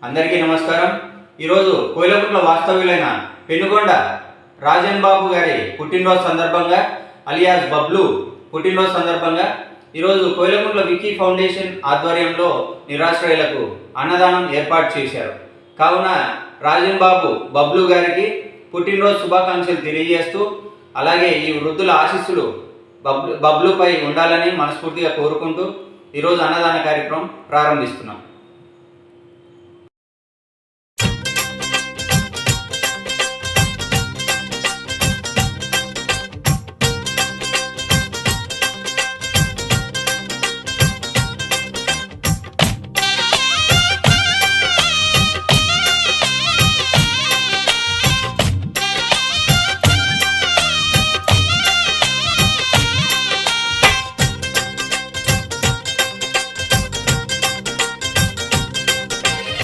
అందరికీ నమస్కారం. ఈరోజు కోయిలకుంట్ల వాస్తవ్యులైన పెనుగొండ రాజన్ బాబు గారి పుట్టినరోజు సందర్భంగా అలియాస్ బబ్లు పుట్టినరోజు సందర్భంగా ఈరోజు కోయిలకుంట్ల వికీ ఫౌండేషన్ ఆధ్వర్యంలో నిరాశ్రయులకు అన్నదానం ఏర్పాటు చేశారు. కావున రాజన్ బాబు బబ్లు గారికి పుట్టినరోజు శుభాకాంక్షలు తెలియజేస్తూ, అలాగే ఈ వృద్ధుల ఆశీస్సులు బబ్లుపై ఉండాలని మనస్ఫూర్తిగా కోరుకుంటూ ఈరోజు అన్నదాన కార్యక్రమం ప్రారంభిస్తున్నాం.